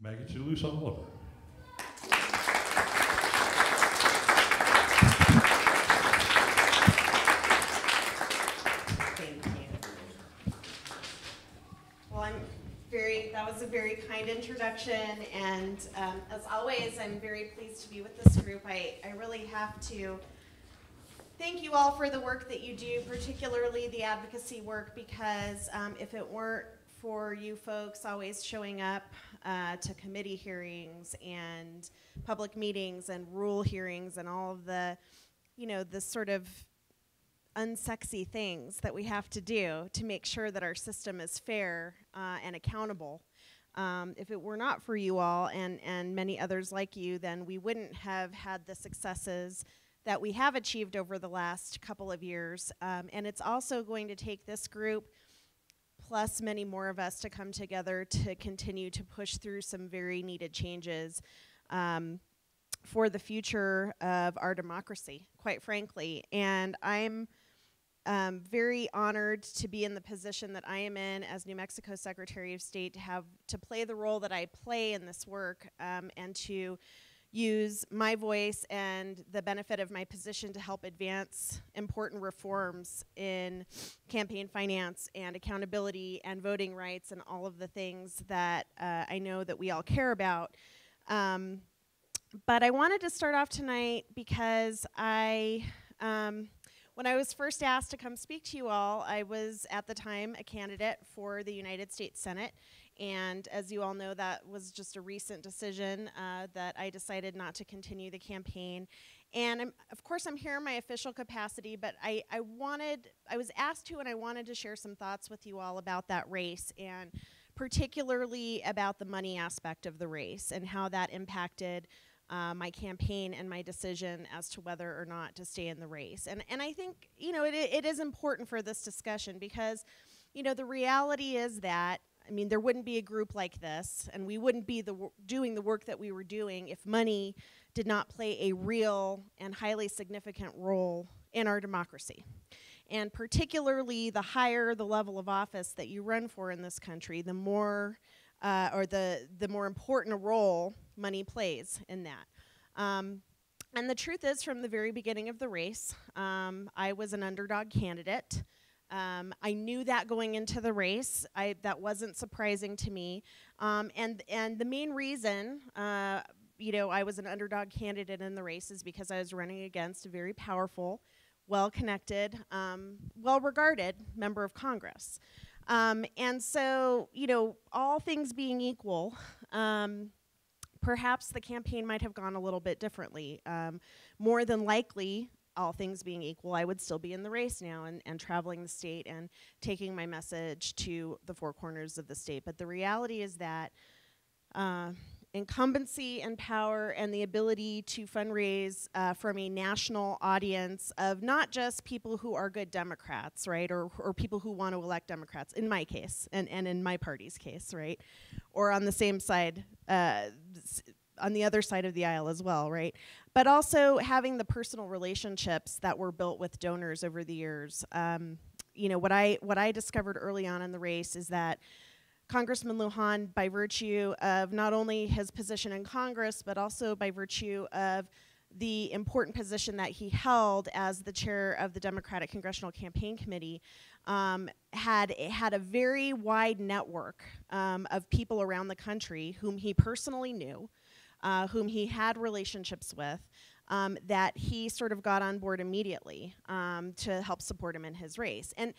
Maggie Toulouse Oliver. Thank you. Well, that was a very kind introduction, and as always, I'm very pleased to be with this group. I really have to thank you all for the work that you do, particularly the advocacy work, because if it weren't for you folks always showing up to committee hearings and public meetings and rule hearings and all of the, the sort of unsexy things that we have to do to make sure that our system is fair and accountable. If it were not for you all and many others like you, then we wouldn't have had the successes that we have achieved over the last couple of years. And it's also going to take this group plus many more of us to come together to continue to push through some very needed changes for the future of our democracy, quite frankly. And I'm very honored to be in the position that I am in as New Mexico Secretary of State, to play the role that I play in this work, and to use my voice and the benefit of my position to help advance important reforms in campaign finance and accountability and voting rights and all of the things that I know that we all care about. But I wanted to start off tonight because when I was first asked to come speak to you all, I was at the time a candidate for the United States Senate. And as you all know, that was just a recent decision that I decided not to continue the campaign. And of course, I'm here in my official capacity, but I was asked to, and I wanted to share some thoughts with you all about that race, and particularly about the money aspect of the race and how that impacted my campaign and my decision as to whether or not to stay in the race. And I think, it is important for this discussion because, the reality is that, there wouldn't be a group like this, and we wouldn't be doing the work that we were doing if money did not play a real and highly significant role in our democracy. And particularly the higher the level of office that you run for in this country, the more the more important a role money plays in that. And the truth is, from the very beginning of the race, I was an underdog candidate. I knew that going into the race. That wasn't surprising to me. And the main reason, I was an underdog candidate in the race is because I was running against a very powerful, well-connected, well-regarded member of Congress. And so, all things being equal, perhaps the campaign might have gone a little bit differently. More than likely, all things being equal, I would still be in the race now and traveling the state and taking my message to the four corners of the state. But the reality is that incumbency and power and the ability to fundraise from a national audience of not just people who are good Democrats, right, or people who want to elect Democrats, in my case, and in my party's case, right, or on the same side, on the other side of the aisle as well, right? But also having the personal relationships that were built with donors over the years. What I discovered early on in the race is that Congressman Lujan, by virtue of not only his position in Congress, but also by virtue of the important position that he held as the chair of the Democratic Congressional Campaign Committee, had a very wide network of people around the country whom he personally knew, whom he had relationships with, that he sort of got on board immediately to help support him in his race. And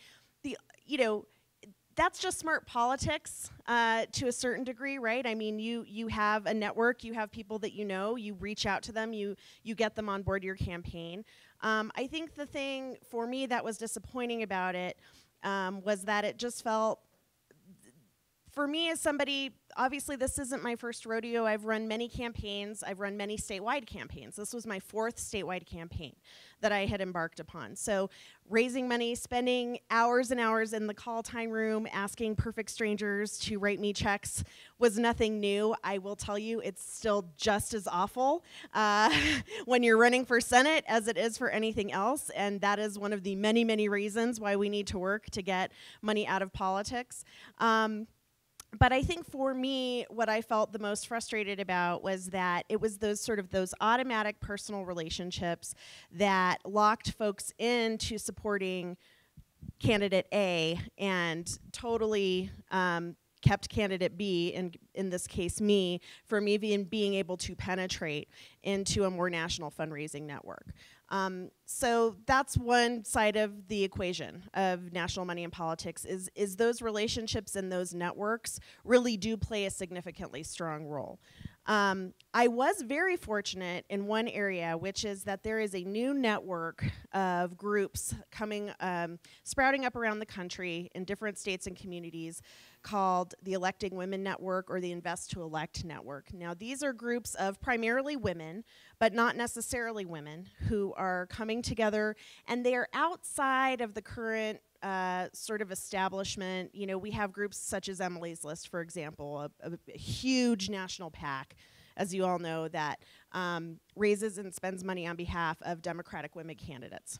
that's just smart politics to a certain degree, right? You have a network, you have people that you reach out to them, you get them on board your campaign. I think the thing for me that was disappointing about it was that it just felt, for me as somebody, obviously this isn't my first rodeo. I've run many campaigns. I've run many statewide campaigns. This was my fourth statewide campaign that I had embarked upon. So raising money, spending hours and hours in the call time room, asking perfect strangers to write me checks was nothing new. I will tell you, it's still just as awful when you're running for Senate as it is for anything else. And that is one of the many, many reasons why we need to work to get money out of politics. But I think for me, what I felt the most frustrated about was that it was those automatic personal relationships that locked folks into supporting candidate A and totally kept candidate B, in this case me, from even being able to penetrate into a more national fundraising network. So that's one side of the equation of national money in politics, is those relationships and those networks really do play a significantly strong role. I was very fortunate in one area, which is that there is a new network of groups coming, sprouting up around the country in different states and communities called the Electing Women Network or the Invest to Elect Network. Now, these are groups of primarily women, but not necessarily women, who are coming together, and they are outside of the current sort of establishment. You know, we have groups such as Emily's List, for example, a huge national PAC, as you all know, that raises and spends money on behalf of Democratic women candidates.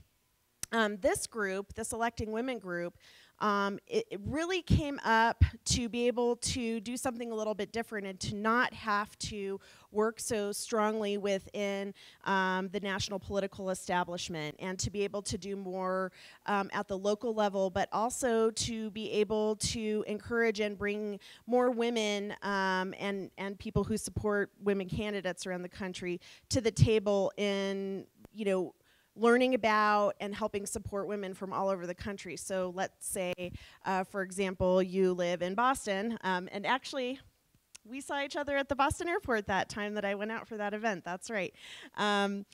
This group, this Electing Women group, it really came up to be able to do something a little bit different and to not have to work so strongly within the national political establishment, and to be able to do more at the local level, but also to be able to encourage and bring more women and people who support women candidates around the country to the table in, you know, learning about and helping support women from all over the country. So let's say, for example, you live in Boston, and actually, we saw each other at the Boston airport that time that I went out for that event. That's right. There's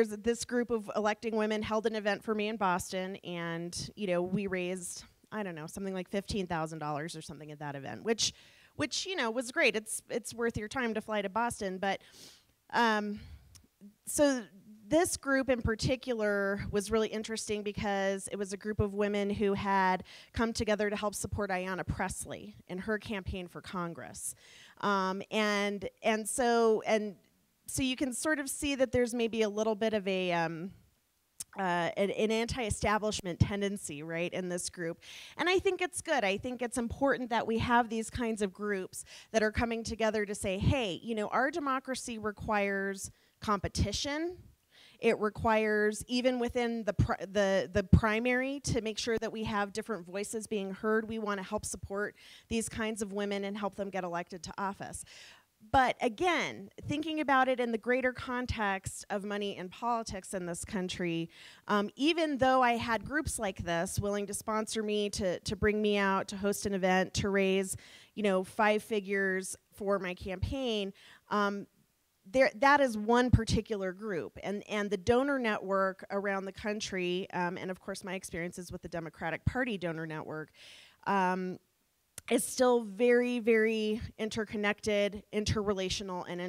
this group of Electing Women held an event for me in Boston, and we raised, I don't know, something like $15,000 or something at that event, which was great. It's worth your time to fly to Boston, but. So this group in particular was really interesting because it was a group of women who had come together to help support Ayanna Pressley in her campaign for Congress. And so you can sort of see that there's maybe a little bit of an anti-establishment tendency, right, in this group. And I think it's good. I think it's important that we have these kinds of groups that are coming together to say, hey, our democracy requires competition. It requires, even within the primary, to make sure that we have different voices being heard. We want to help support these kinds of women and help them get elected to office. But again, thinking about it in the greater context of money in politics in this country, even though I had groups like this willing to sponsor me, to bring me out, to host an event, to raise, 5 figures for my campaign, that is one particular group, and the donor network around the country, and of course my experiences with the Democratic Party donor network, is still very, very interconnected, interrelational, and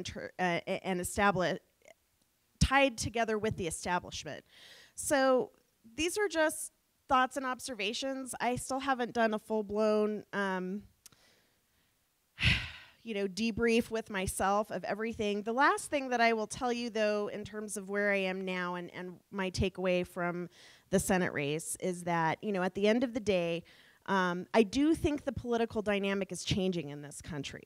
tied together with the establishment. So these are just thoughts and observations. I still haven't done a full-blown debrief with myself of everything. The last thing that I will tell you, though, in terms of where I am now and my takeaway from the Senate race is that, at the end of the day, I do think the political dynamic is changing in this country.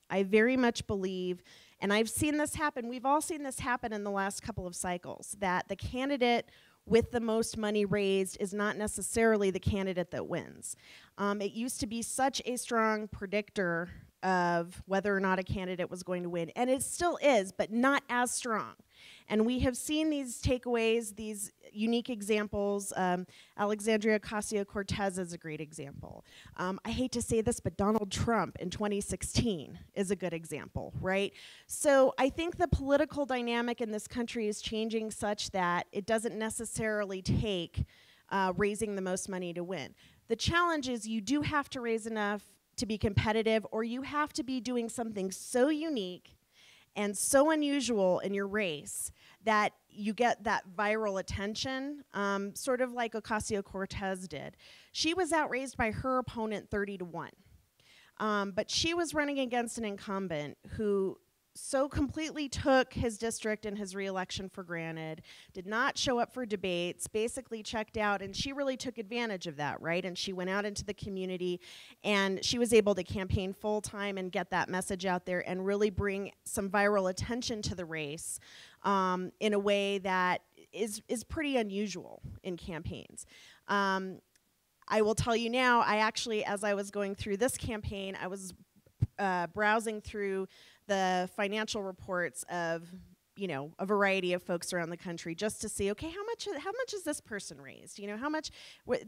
I very much believe, and I've seen this happen, we've all seen this happen in the last couple of cycles, that the candidate with the most money raised is not necessarily the candidate that wins. It used to be such a strong predictor of whether or not a candidate was going to win, and it still is, but not as strong. And we have seen these takeaways, these unique examples. Alexandria Ocasio-Cortez is a great example. I hate to say this, but Donald Trump in 2016 is a good example, right? So I think the political dynamic in this country is changing such that it doesn't necessarily take raising the most money to win. The challenge is you do have to raise enough to be competitive, or you have to be doing something so unique and so unusual in your race that you get that viral attention, sort of like Ocasio-Cortez did. She was outraised by her opponent 30-1, but she was running against an incumbent who so completely took his district and his reelection for granted, did not show up for debates, basically checked out, and she really took advantage of that, right? And she went out into the community, and she was able to campaign full-time and get that message out there and really bring some viral attention to the race in a way that is pretty unusual in campaigns. I will tell you now, I actually, as I was going through this campaign, I was browsing through the financial reports of, you know, a variety of folks around the country just to see, okay, how much has this person raised? You know, how much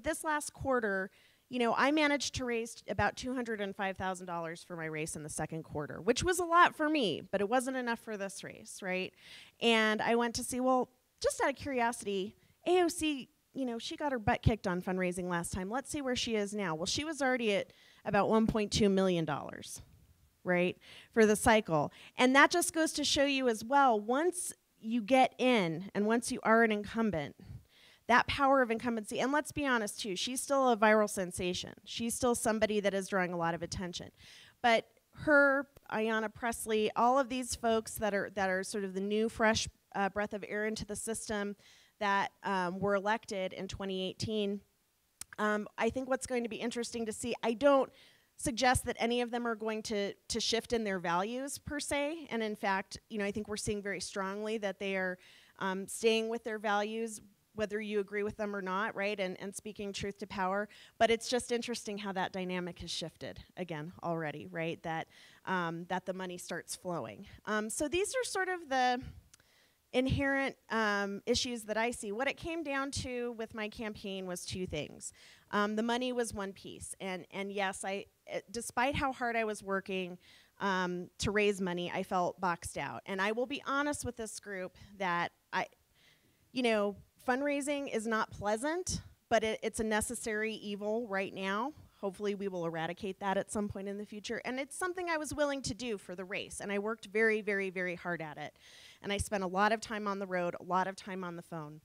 this last quarter, you know, I managed to raise about $205,000 for my race in the second quarter, which was a lot for me, but it wasn't enough for this race, right? And I went to see, well, just out of curiosity, AOC, you know, she got her butt kicked on fundraising last time. Let's see where she is now. Well, she was already at about $1.2 million. Right, for the cycle. And that just goes to show you as well, once you get in and once you are an incumbent, that power of incumbency, and let's be honest too, she's still a viral sensation. She's still somebody that is drawing a lot of attention. But her, Ayanna Pressley, all of these folks that are sort of the new fresh breath of air into the system that were elected in 2018, I think what's going to be interesting to see, I don't suggest that any of them are going to shift in their values per se, and in fact, you know, I think we're seeing very strongly that they are staying with their values, whether you agree with them or not, right, and speaking truth to power. But it's just interesting how that dynamic has shifted again already, right, that that the money starts flowing. So these are sort of the inherent issues that I see. What it came down to with my campaign was two things. The money was one piece, and yes, despite how hard I was working to raise money, I felt boxed out. And I will be honest with this group that you know, fundraising is not pleasant, but it's a necessary evil right now. Hopefully we will eradicate that at some point in the future. And it's something I was willing to do for the race, and I worked very, very, very hard at it. And I spent a lot of time on the road, a lot of time on the phone.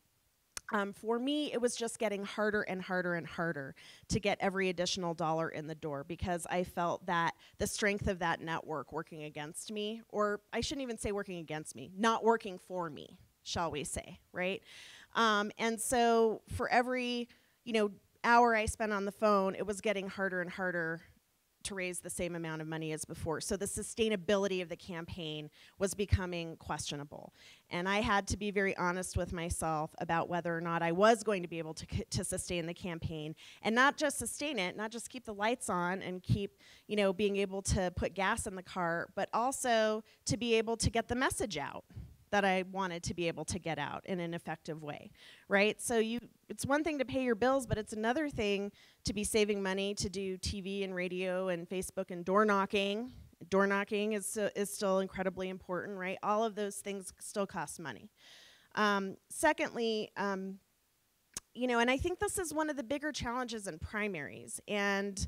For me, it was just getting harder and harder and harder to get every additional dollar in the door, because I felt that the strength of that network working against me, or I shouldn't even say working against me, not working for me, shall we say, right? And so for every, you know, hour I spent on the phone, it was getting harder and harder to raise the same amount of money as before. So the sustainability of the campaign was becoming questionable. And I had to be very honest with myself about whether or not I was going to be able to sustain the campaign, and not just sustain it, not just keep the lights on and keep, you know, being able to put gas in the car, but also to be able to get the message out that I wanted to be able to get out in an effective way, right? So it's one thing to pay your bills, but it's another thing to be saving money to do TV and radio and Facebook and door knocking. Door knocking is still incredibly important, right? All of those things still cost money. Secondly, you know, and I think this is one of the bigger challenges in primaries, and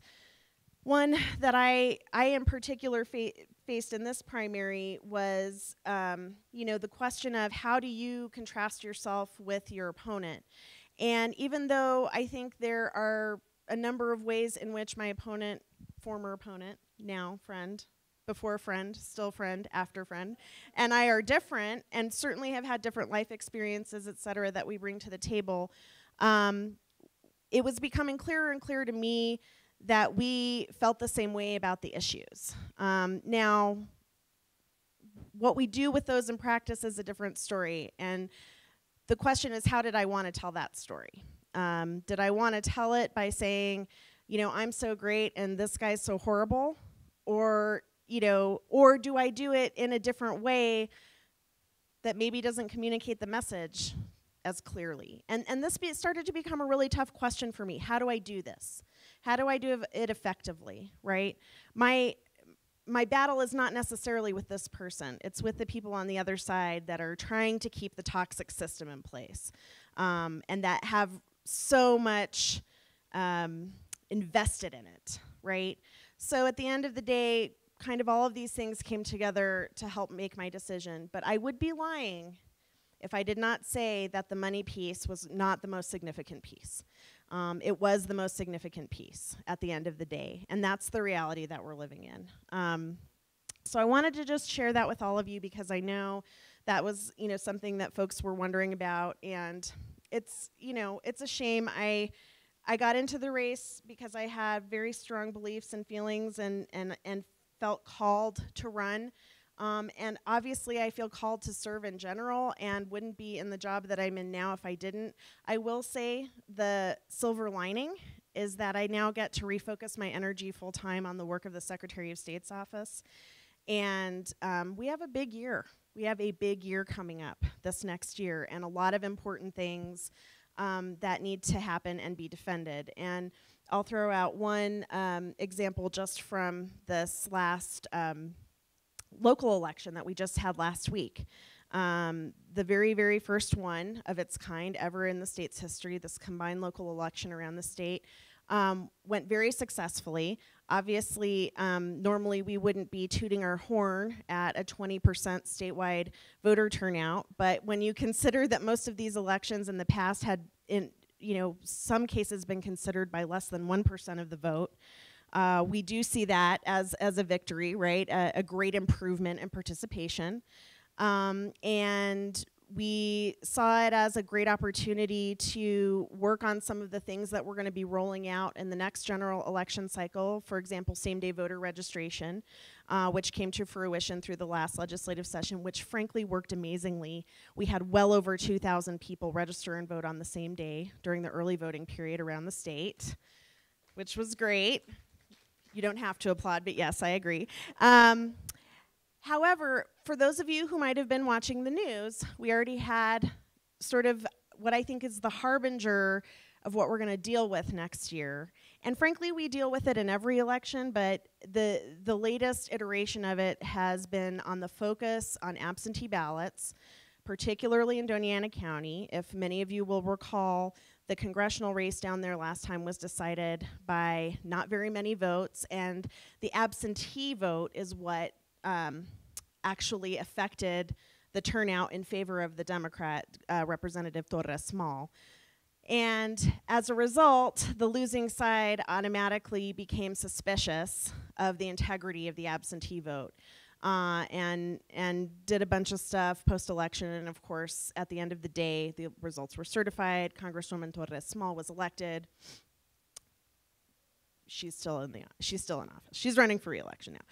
one that I in particular faced in this primary was, you know, the question of how do you contrast yourself with your opponent? And even though I think there are a number of ways in which my opponent, former opponent, now friend, before friend, still friend, after friend, and I are different, and certainly have had different life experiences, et cetera, that we bring to the table, it was becoming clearer and clearer to me that we felt the same way about the issues. Now, what we do with those in practice is a different story, and the question is, how did I want to tell that story? Did I want to tell it by saying, you know, I'm so great and this guy's so horrible? Or, you know, or do I do it in a different way that maybe doesn't communicate the message as clearly? And this started to become a really tough question for me. How do I do this? How do I do it effectively, right? My battle is not necessarily with this person. It's with the people on the other side that are trying to keep the toxic system in place, and that have so much invested in it, right? So at the end of the day, kind of all of these things came together to help make my decision. But I would be lying if I did not say that the money piece was not the most significant piece. It was the most significant piece at the end of the day, and that's the reality that we're living in. So I wanted to just share that with all of you because I know that was, something that folks were wondering about, and it's, it's a shame. I got into the race because I had very strong beliefs and feelings and felt called to run. And obviously I feel called to serve in general and wouldn't be in the job that I'm in now if I didn't. I will say the silver lining is that I now get to refocus my energy full time on the work of the Secretary of State's office. And we have a big year. We have a big year coming up this next year, and a lot of important things that need to happen and be defended. And I'll throw out one example just from this last local election that we just had last week. The very, very first one of its kind ever in the state's history, this combined local election around the state, went very successfully. Obviously, normally we wouldn't be tooting our horn at a 20% statewide voter turnout, but when you consider that most of these elections in the past had, in some cases, been considered by less than 1% of the vote, we do see that as a victory, right? A great improvement in participation. And we saw it as a great opportunity to work on some of the things that we're going to be rolling out in the next general election cycle. For example, same-day voter registration, which came to fruition through the last legislative session, which frankly worked amazingly. We had well over 2,000 people register and vote on the same day during the early voting period around the state, which was great. You don't have to applaud, but yes, I agree. However, for those of you who might have been watching the news, we already had sort of what I think is the harbinger of what we're going to deal with next year. And frankly, we deal with it in every election, but the latest iteration of it has been on the focus on absentee ballots, particularly in Doña Ana County. If many of you will recall, the congressional race down there last time was decided by not very many votes, and the absentee vote is what actually affected the turnout in favor of the Democrat, Representative Torres Small. And as a result, the losing side automatically became suspicious of the integrity of the absentee vote and did a bunch of stuff post-election. And of course, at the end of the day, the results were certified. Congresswoman Torres Small was elected. She's still in office. She's running for re-election now.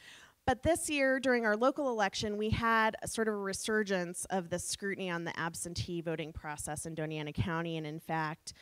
But this year, during our local election, we had a sort of a resurgence of the scrutiny on the absentee voting process in Doña Ana County. And in fact,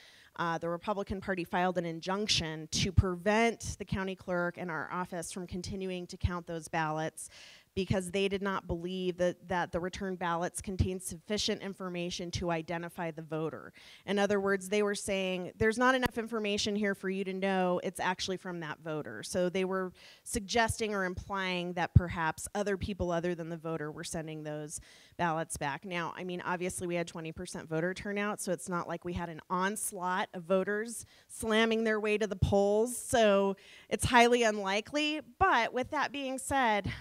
the Republican Party filed an injunction to prevent the county clerk and our office from continuing to count those ballots because they did not believe that the returned ballots contained sufficient information to identify the voter. In other words, they were saying, there's not enough information here for you to know it's actually from that voter. So they were suggesting or implying that perhaps other people other than the voter were sending those ballots back. Now, I mean, obviously we had 20% voter turnout, so it's not like we had an onslaught of voters slamming their way to the polls, so it's highly unlikely. But with that being said,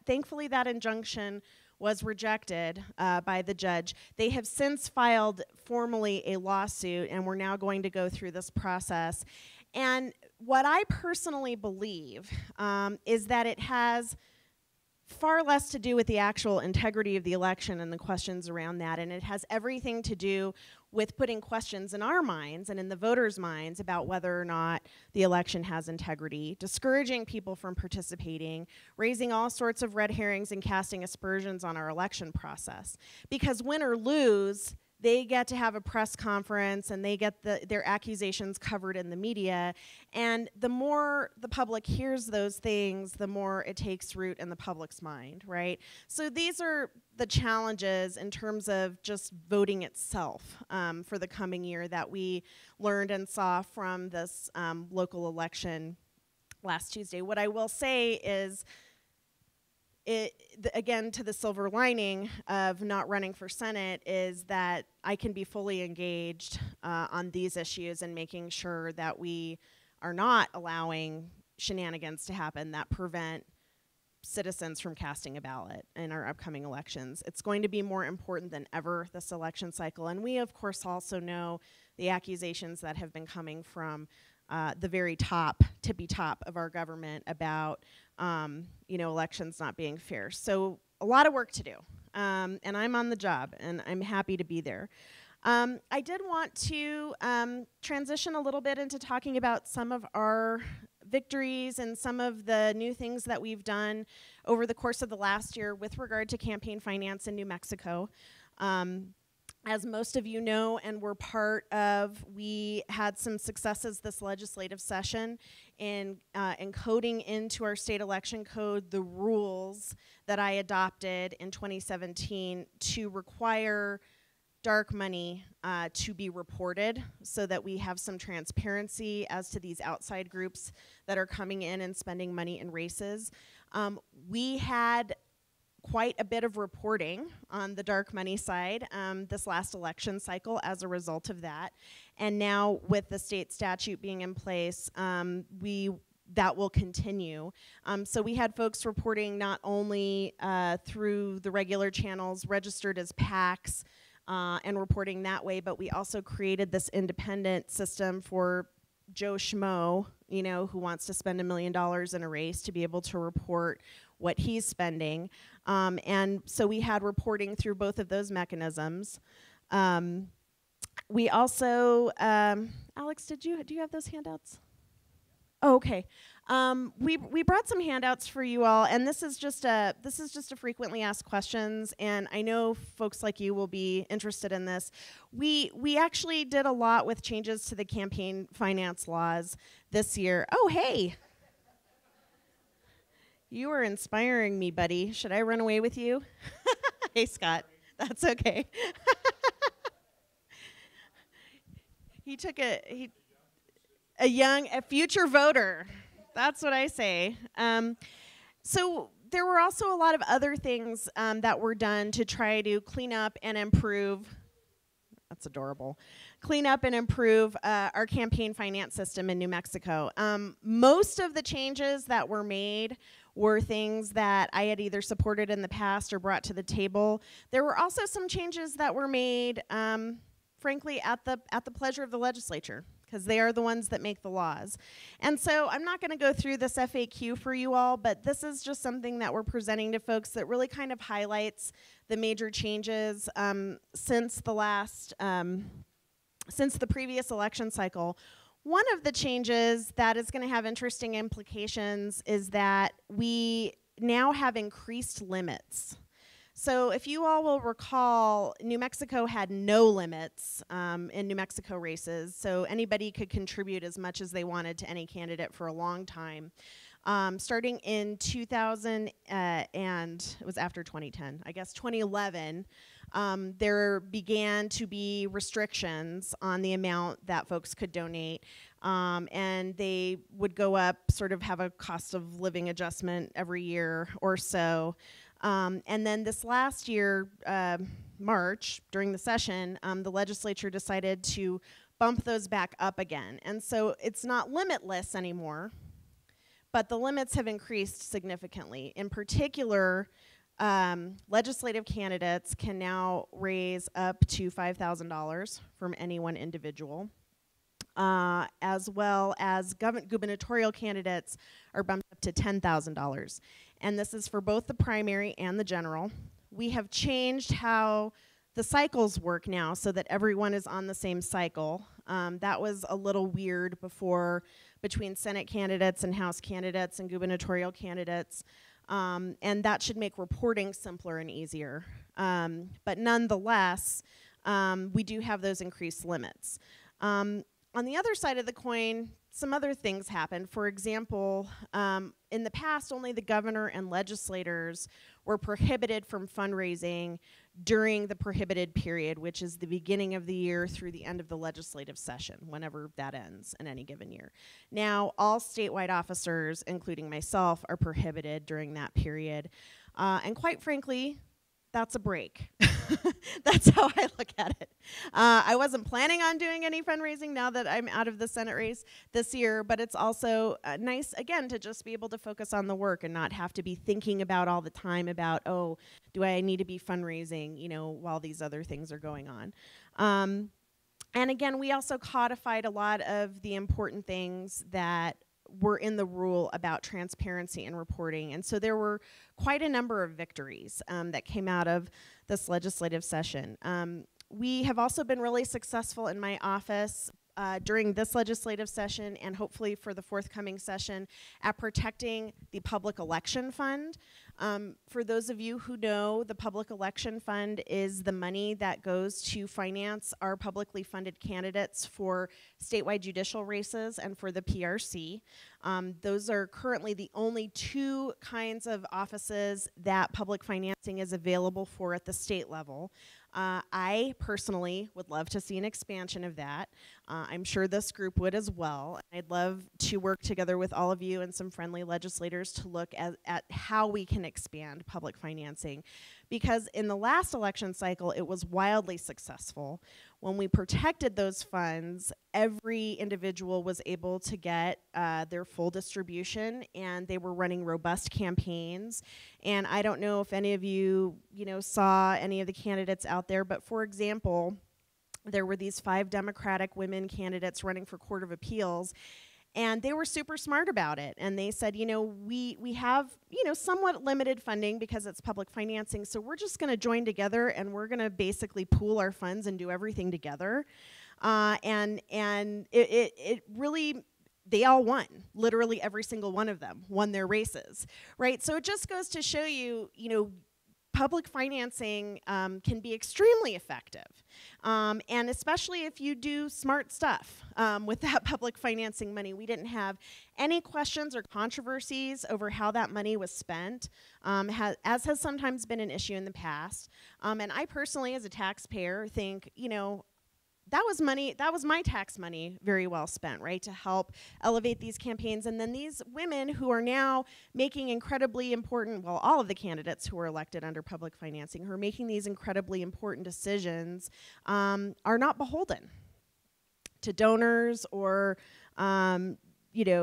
thankfully that injunction was rejected by the judge. They have since filed formally a lawsuit, and we're now going to go through this process. And what I personally believe is that it has far less to do with the actual integrity of the election and the questions around that, and it has everything to do with putting questions in our minds and in the voters' minds about whether or not the election has integrity, discouraging people from participating, raising all sorts of red herrings and casting aspersions on our election process. Because win or lose, they get to have a press conference and they get their accusations covered in the media. And the more the public hears those things, the more it takes root in the public's mind, right? So these are the challenges in terms of just voting itself for the coming year that we learned and saw from this local election last Tuesday. What I will say is, again, to the silver lining of not running for Senate is that I can be fully engaged on these issues and making sure that we are not allowing shenanigans to happen that prevent citizens from casting a ballot in our upcoming elections. It's going to be more important than ever this election cycle. And we, of course, also know the accusations that have been coming from the very tippy top of our government about elections not being fair. So a lot of work to do, and I'm on the job, and I'm happy to be there. I did want to transition a little bit into talking about some of our victories and some of the new things that we've done over the course of the last year with regard to campaign finance in New Mexico. As most of you know and were part of, we had some successes this legislative session in encoding into our state election code the rules that I adopted in 2017 to require dark money to be reported so that we have some transparency as to these outside groups that are coming in and spending money in races. We had quite a bit of reporting on the dark money side this last election cycle as a result of that. And now with the state statute being in place, that will continue. So we had folks reporting not only through the regular channels registered as PACs and reporting that way, but we also created this independent system for Joe Schmo, who wants to spend $1 million in a race to be able to report what he's spending. And so we had reporting through both of those mechanisms. We also, Alex, do you have those handouts? Oh, okay. We brought some handouts for you all, and this is just a frequently asked questions, and I know folks like you will be interested in this. We actually did a lot with changes to the campaign finance laws this year. Oh, hey. You are inspiring me, buddy. Should I run away with you? Hey, Scott. That's okay. He took a future voter. That's what I say. So there were also a lot of other things that were done to try to clean up and improve. That's adorable. Clean up and improve our campaign finance system in New Mexico. Most of the changes that were made were things that I had either supported in the past or brought to the table. There were also some changes that were made, frankly, at the pleasure of the legislature, because they are the ones that make the laws. And so I'm not going to go through this FAQ for you all, but this is just something that we're presenting to folks that really kind of highlights the major changes since the previous election cycle. One of the changes that is going to have interesting implications is that we now have increased limits. So if you all will recall, New Mexico had no limits in New Mexico races, so anybody could contribute as much as they wanted to any candidate for a long time. Starting in 2000, and it was after 2010, I guess 2011, there began to be restrictions on the amount that folks could donate, and they would go up, sort of have a cost of living adjustment every year or so. And then this last year, March, during the session, the legislature decided to bump those back up again. And so it's not limitless anymore, but the limits have increased significantly. In particular, legislative candidates can now raise up to $5,000 from any one individual, as well as gubernatorial candidates are bumped up to $10,000. And this is for both the primary and the general. We have changed how the cycles work now so that everyone is on the same cycle. That was a little weird before between Senate candidates and House candidates and gubernatorial candidates. And that should make reporting simpler and easier. But nonetheless, we do have those increased limits. On the other side of the coin, some other things happened. For example, in the past, only the governor and legislators were prohibited from fundraising during the prohibited period, which is the beginning of the year through the end of the legislative session, whenever that ends in any given year. Now, all statewide officers, including myself, are prohibited during that period. And quite frankly, that's a break. That's how I look at it. I wasn't planning on doing any fundraising now that I'm out of the Senate race this year, but it's also nice, again, to just be able to focus on the work and not have to be thinking about all the time about, oh, do I need to be fundraising, while these other things are going on. And again, we also codified a lot of the important things that were in the rule about transparency and reporting. And so there were quite a number of victories that came out of this legislative session. We have also been really successful in my office during this legislative session and hopefully for the forthcoming session at protecting the public election fund. For those of you who know, the public election fund is the money that goes to finance our publicly funded candidates for statewide judicial races and for the PRC. Those are currently the only two kinds of offices that public financing is available for at the state level. I personally would love to see an expansion of that. I'm sure this group would as well. I'd love to work together with all of you and some friendly legislators to look at how we can expand public financing. Because in the last election cycle, it was wildly successful. When we protected those funds, every individual was able to get their full distribution, and they were running robust campaigns. And I don't know if any of you, saw any of the candidates out there, but for example, there were these 5 Democratic women candidates running for Court of Appeals, and they were super smart about it. And they said, we have, somewhat limited funding because it's public financing, so we're just going to join together and we're going to basically pool our funds and do everything together. And it really, they all won. Literally every single one of them won their races, right? So it just goes to show you, public financing can be extremely effective, and especially if you do smart stuff with that public financing money. We didn't have any questions or controversies over how that money was spent, as has sometimes been an issue in the past. And I personally, as a taxpayer, think, that was my tax money very well spent, right, to help elevate these campaigns. And then these women who are now making incredibly important, well, all of the candidates who are elected under public financing who are making these incredibly important decisions are not beholden to donors or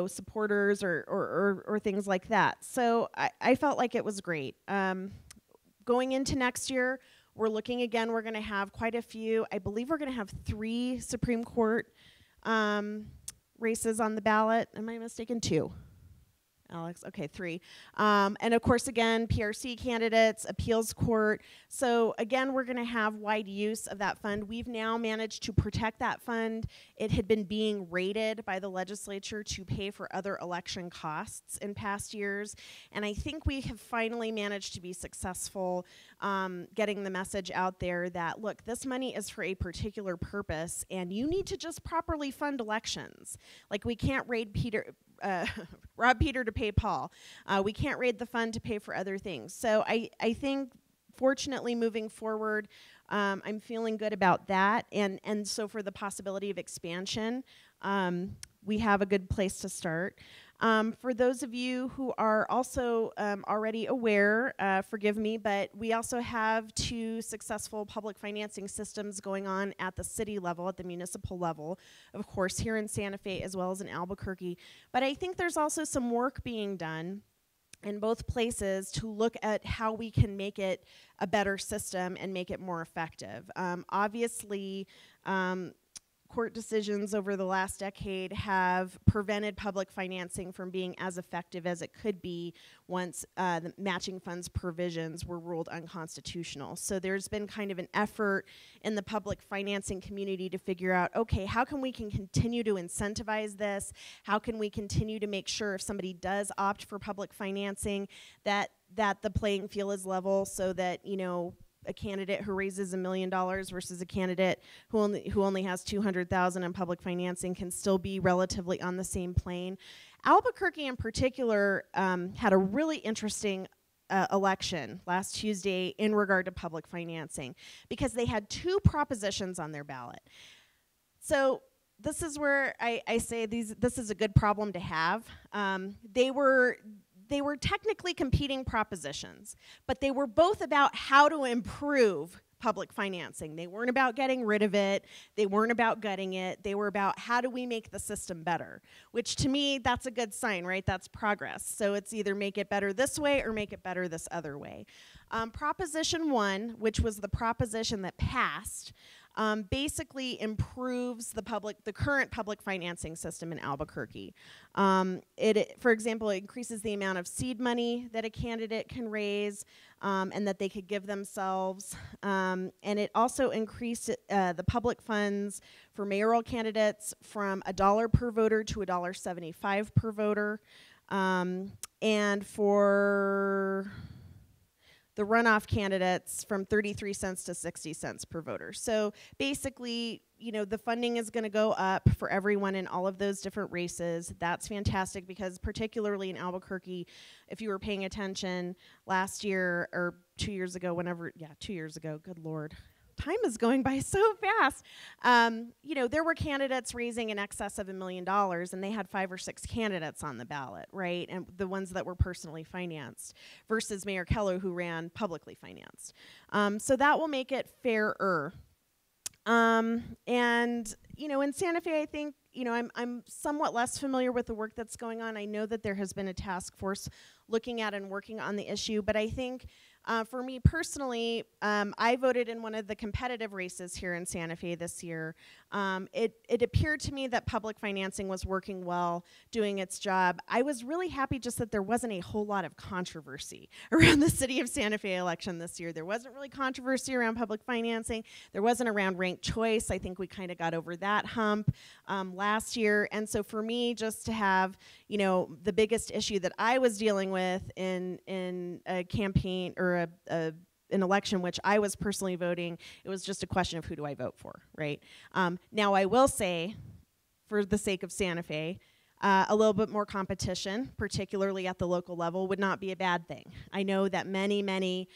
supporters or things like that. So I felt like it was great. Going into next year, we're looking again, we're going to have quite a few. I believe we're going to have 3 Supreme Court races on the ballot. Am I mistaken? 2. Alex, okay, 3. And of course, again, PRC candidates, appeals court. So again, we're going to have wide use of that fund. We've now managed to protect that fund. It had been being rated by the legislature to pay for other election costs in past years. And I think we have finally managed to be successful getting the message out there that, look, this money is for a particular purpose, and you need to just properly fund elections. Like, we can't rob Peter to pay Paul. We can't raid the fund to pay for other things. So I think, fortunately, moving forward, I'm feeling good about that. And so for the possibility of expansion, we have a good place to start. For those of you who are also already aware, forgive me, but we also have 2 successful public financing systems going on at the city level, at the municipal level, of course, here in Santa Fe as well as in Albuquerque. But I think there's also some work being done in both places to look at how we can make it a better system and make it more effective. Obviously, court decisions over the last decade have prevented public financing from being as effective as it could be once the matching funds provisions were ruled unconstitutional. So there's been kind of an effort in the public financing community to figure out, okay, how can we continue to incentivize this? How can we continue to make sure if somebody does opt for public financing that the playing field is level, so that, a candidate who raises $1 million versus a candidate who only has $200,000 in public financing can still be relatively on the same plane. Albuquerque in particular had a really interesting election last Tuesday in regard to public financing, because they had 2 propositions on their ballot. So this is where I say this is a good problem to have. They were technically competing propositions, but they were both about how to improve public financing. They weren't about getting rid of it. They weren't about gutting it. They were about how do we make the system better, which to me, that's a good sign, right? That's progress. So it's either make it better this way or make it better this other way. Proposition 1, which was the proposition that passed, basically improves the current public financing system in Albuquerque. For example, it increases the amount of seed money that a candidate can raise and that they could give themselves. And it also increased the public funds for mayoral candidates from $1 per voter to $1.75 per voter. And for the runoff candidates from 33 cents to 60 cents per voter. So basically, the funding is going to go up for everyone in all of those different races. That's fantastic because particularly in Albuquerque, if you were paying attention last year or 2 years ago, 2 years ago, good Lord. Time is going by so fast. There were candidates raising in excess of $1 million, and they had 5 or 6 candidates on the ballot, right? And the ones that were personally financed versus Mayor Keller, who ran publicly financed. So that will make it fairer. In Santa Fe, I think, I'm somewhat less familiar with the work that's going on. I know that there has been a task force looking at and working on the issue, but I think for me personally, I voted in one of the competitive races here in Santa Fe this year. It appeared to me that public financing was working well, doing its job. I was really happy just that there wasn't a whole lot of controversy around the city of Santa Fe election this year. There wasn't really controversy around public financing. There wasn't around ranked choice. I think we kind of got over that hump last year. And so for me, just to have, the biggest issue that I was dealing with in a campaign or an election which I was personally voting, it was just a question of who do I vote for, right? Now I will say, for the sake of Santa Fe, a little bit more competition, particularly at the local level, would not be a bad thing. I know that many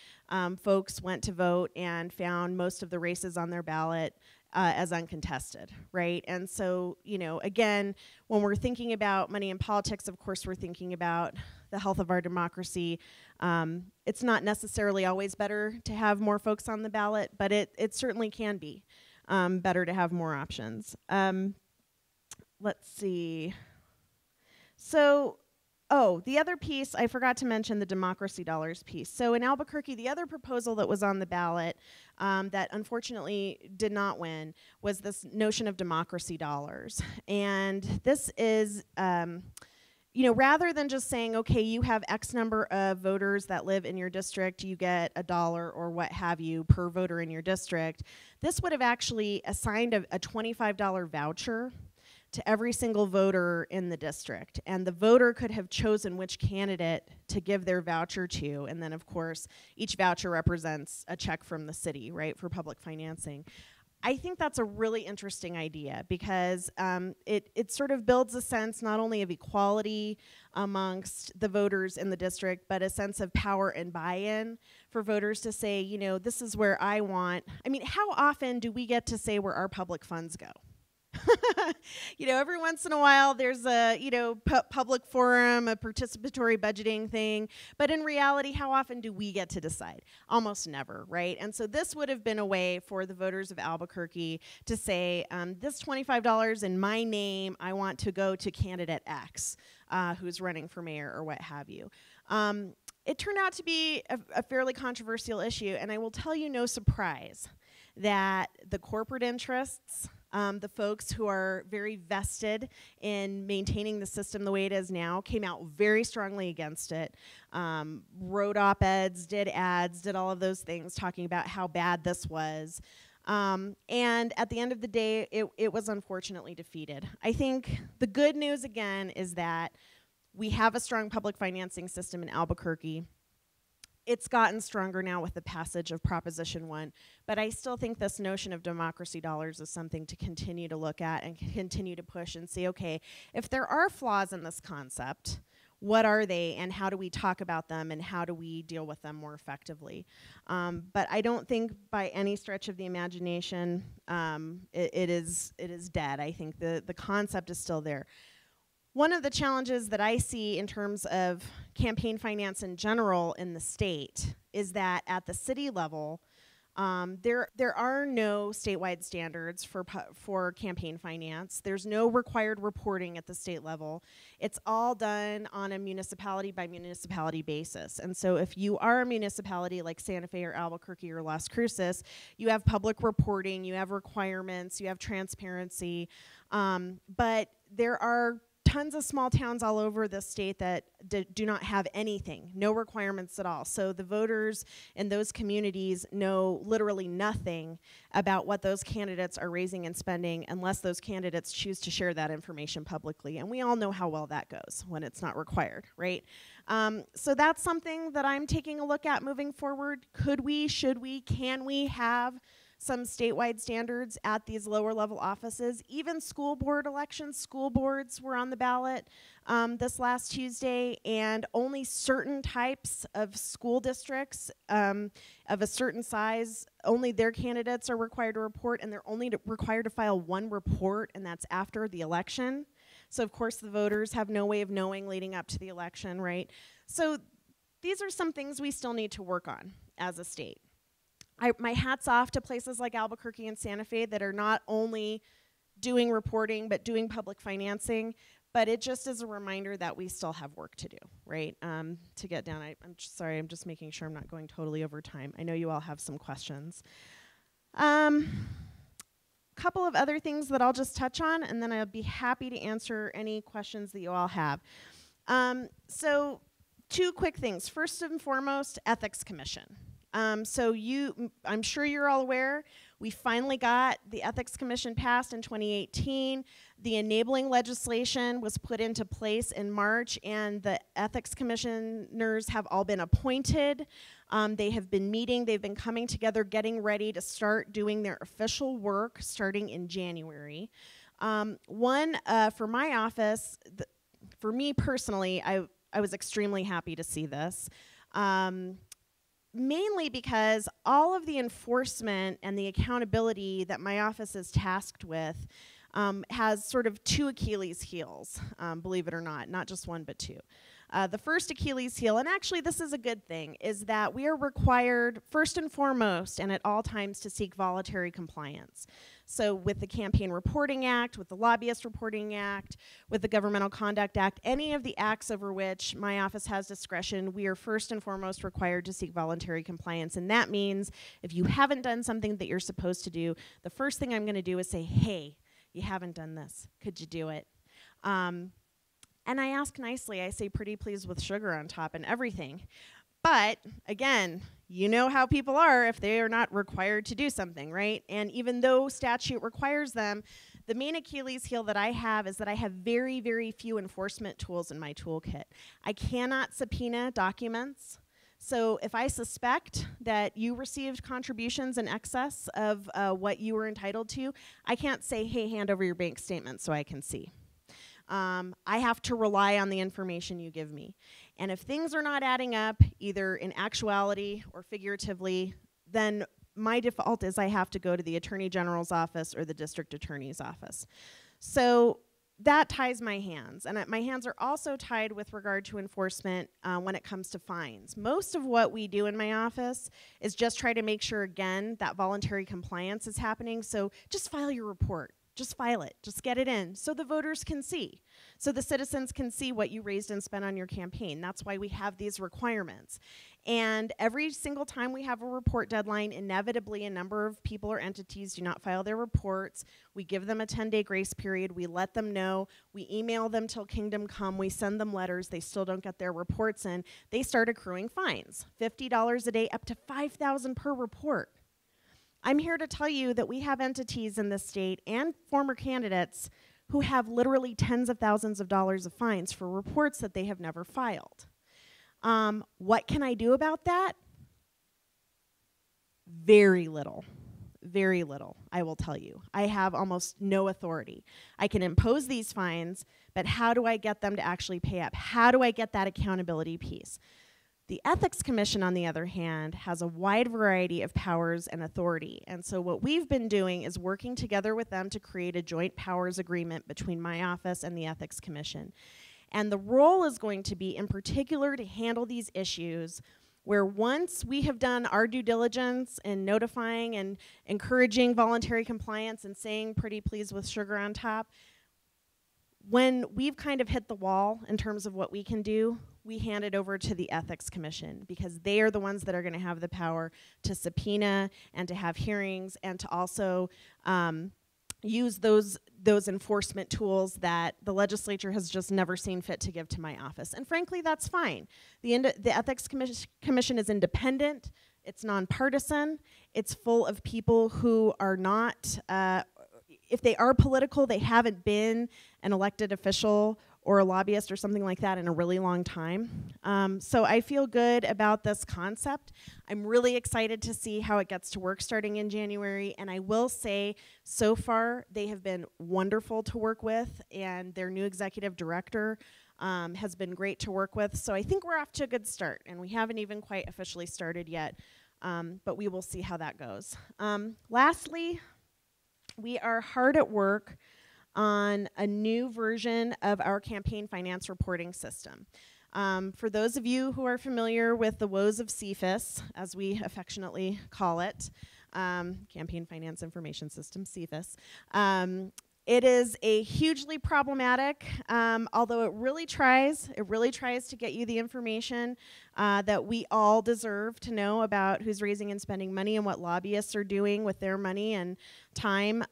folks went to vote and found most of the races on their ballot as uncontested, right? And so, again, when we're thinking about money in politics, of course, we're thinking about the health of our democracy. It's not necessarily always better to have more folks on the ballot, but it certainly can be better to have more options. Let's see. So, the other piece, I forgot to mention the democracy dollars piece. So in Albuquerque, the other proposal that was on the ballot that unfortunately did not win was this notion of democracy dollars. And this is, rather than just saying, okay, you have X number of voters that live in your district, you get $1 or what have you per voter in your district, this would have actually assigned a $25 voucher to every single voter in the district. And the voter could have chosen which candidate to give their voucher to. And then, of course, each voucher represents a check from the city, right, for public financing. I think that's a really interesting idea because it sort of builds a sense not only of equality amongst the voters in the district, but a sense of power and buy-in for voters to say, this is where I want. I mean, how often do we get to say where our public funds go? Every once in a while there's a, public forum, a participatory budgeting thing. But in reality, how often do we get to decide? Almost never, right? And so this would have been a way for the voters of Albuquerque to say, this $25 in my name, I want to go to candidate X, who's running for mayor or what have you. It turned out to be a fairly controversial issue. And I will tell you, no surprise, that the corporate interests, the folks who are very vested in maintaining the system the way it is now, came out very strongly against it, wrote op-eds, did ads, did all of those things talking about how bad this was. And at the end of the day, it was unfortunately defeated. I think the good news, again, is that we have a strong public financing system in Albuquerque. It's gotten stronger now with the passage of Proposition 1, but I still think this notion of democracy dollars is something to continue to look at and continue to push and see, okay, if there are flaws in this concept, what are they and how do we talk about them and how do we deal with them more effectively? But I don't think by any stretch of the imagination it is dead. I think the concept is still there. One of the challenges that I see in terms of campaign finance in general in the state is that at the city level, There are no statewide standards for campaign finance. There's no required reporting at the state level. It's all done on a municipality by municipality basis. And so if you are a municipality like Santa Fe or Albuquerque or Las Cruces, you have public reporting, you have requirements, you have transparency. But there are tons of small towns all over the state that do not have anything, no requirements at all. So the voters in those communities know literally nothing about what those candidates are raising and spending unless those candidates choose to share that information publicly. And we all know how well that goes when it's not required, right? So that's something that I'm taking a look at moving forward. Could we, should we, can we have some statewide standards at these lower level offices? Even school board elections, school boards were on the ballot this last Tuesday, and only certain types of school districts of a certain size, only their candidates are required to report, and they're only required to file one report, and that's after the election. So of course the voters have no way of knowing leading up to the election, right? So these are some things we still need to work on as a state. My hat's off to places like Albuquerque and Santa Fe that are not only doing reporting, but doing public financing. But it just is a reminder that we still have work to do, right? To get down, I'm sorry, I'm just making sure I'm not going totally over time. I know you all have some questions. Couple of other things that I'll just touch on, and then I'll be happy to answer any questions that you all have. So 2 quick things. First and foremost, Ethics Commission. So I'm sure you're all aware, we finally got the Ethics Commission passed in 2018. The enabling legislation was put into place in March, and the Ethics Commissioners have all been appointed. They have been meeting, they've been coming together, getting ready to start doing their official work starting in January. For my office, for me personally, I was extremely happy to see this. Mainly because all of the enforcement and the accountability that my office is tasked with has sort of 2 Achilles heels, believe it or not just 1 but 2. The first Achilles heel, and actually this is a good thing, is that we are required first and foremost and at all times to seek voluntary compliance. So with the Campaign Reporting Act, with the Lobbyist Reporting Act, with the Governmental Conduct Act, any of the acts over which my office has discretion, we are first and foremost required to seek voluntary compliance. And that means if you haven't done something that you're supposed to do, the first thing I'm going to do is say, hey, you haven't done this. Could you do it? And I ask nicely. I say pretty please with sugar on top and everything. But again, you know how people are if they are not required to do something, right? And even though statute requires them, the main Achilles heel that I have is that I have very, very few enforcement tools in my toolkit. I cannot subpoena documents. So if I suspect that you received contributions in excess of what you were entitled to, I can't say, hey, hand over your bank statement so I can see. I have to rely on the information you give me. And if things are not adding up, either in actuality or figuratively, then my default is I have to go to the Attorney General's office or the District Attorney's office. So that ties my hands. And my hands are also tied with regard to enforcement when it comes to fines. Most of what we do in my office is just try to make sure, again, that voluntary compliance is happening. So just file your report. Just file it. Just get it in so the voters can see. So the citizens can see what you raised and spent on your campaign. That's why we have these requirements. And every single time we have a report deadline, inevitably a number of people or entities do not file their reports. We give them a 10-day grace period. We let them know. We email them till kingdom come. We send them letters. They still don't get their reports in. They start accruing fines, $50 a day, up to $5,000 per report. I'm here to tell you that we have entities in this state and former candidates who have literally tens of thousands of dollars of fines for reports that they have never filed. What can I do about that? Very little. Very little, I will tell you. I have almost no authority. I can impose these fines, but how do I get them to actually pay up? How do I get that accountability piece? The Ethics Commission, on the other hand, has a wide variety of powers and authority. And so what we've been doing is working together with them to create a joint powers agreement between my office and the Ethics Commission. And the role is going to be, in particular, to handle these issues where once we have done our due diligence in notifying and encouraging voluntary compliance and saying pretty please with sugar on top, when we've kind of hit the wall in terms of what we can do, we hand it over to the Ethics Commission, because they are the ones that are going to have the power to subpoena and to have hearings and to also use those enforcement tools that the legislature has just never seen fit to give to my office. And frankly, that's fine. The Ethics Commission is independent. It's nonpartisan. It's full of people who are not, if they are political, they haven't been an elected official or a lobbyist or something like that in a really long time. So I feel good about this concept. I'm really excited to see how it gets to work starting in January. And I will say, so far, they have been wonderful to work with, and their new executive director has been great to work with. So I think we're off to a good start, and we haven't even quite officially started yet, but we will see how that goes. Lastly, we are hard at work on a new version of our campaign finance reporting system. For those of you who are familiar with the woes of CFIS, as we affectionately call it, Campaign Finance Information System, CFIS, it is a hugely problematic, although it really tries to get you the information that we all deserve to know about who's raising and spending money and what lobbyists are doing with their money and time.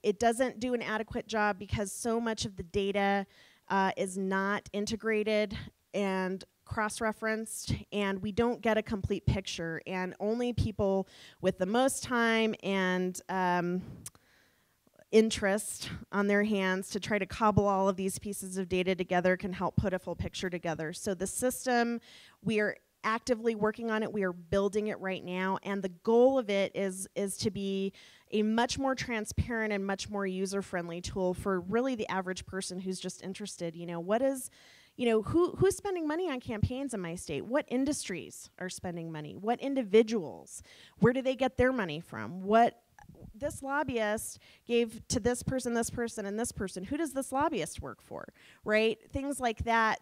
It doesn't do an adequate job because so much of the data is not integrated and cross-referenced, and we don't get a complete picture, and only people with the most time and interest on their hands to try to cobble all of these pieces of data together can help put a full picture together. So the system, we are actively working on it. We are building it right now, and the goal of it is to be a much more transparent and much more user-friendly tool for really the average person who's just interested. You know, who's spending money on campaigns in my state? What industries are spending money? What individuals? Where do they get their money from? What this lobbyist gave to this person, and this person. Who does this lobbyist work for, right? Things like that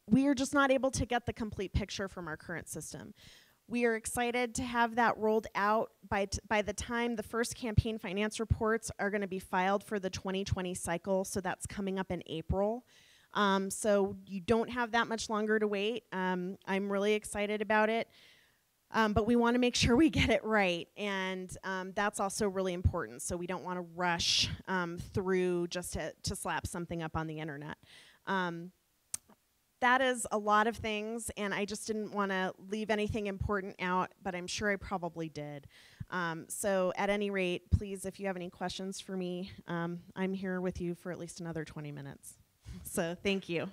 we are just not able to get the complete picture from our current system. We are excited to have that rolled out by the time the first campaign finance reports are going to be filed for the 2020 cycle, so that's coming up in April. So you don't have that much longer to wait. I'm really excited about it. But we want to make sure we get it right, and that's also really important. So we don't want to rush through just to slap something up on the internet. That is a lot of things, and I just didn't want to leave anything important out, but I'm sure I probably did. So at any rate, please, if you have any questions for me, I'm here with you for at least another 20 minutes. So thank you.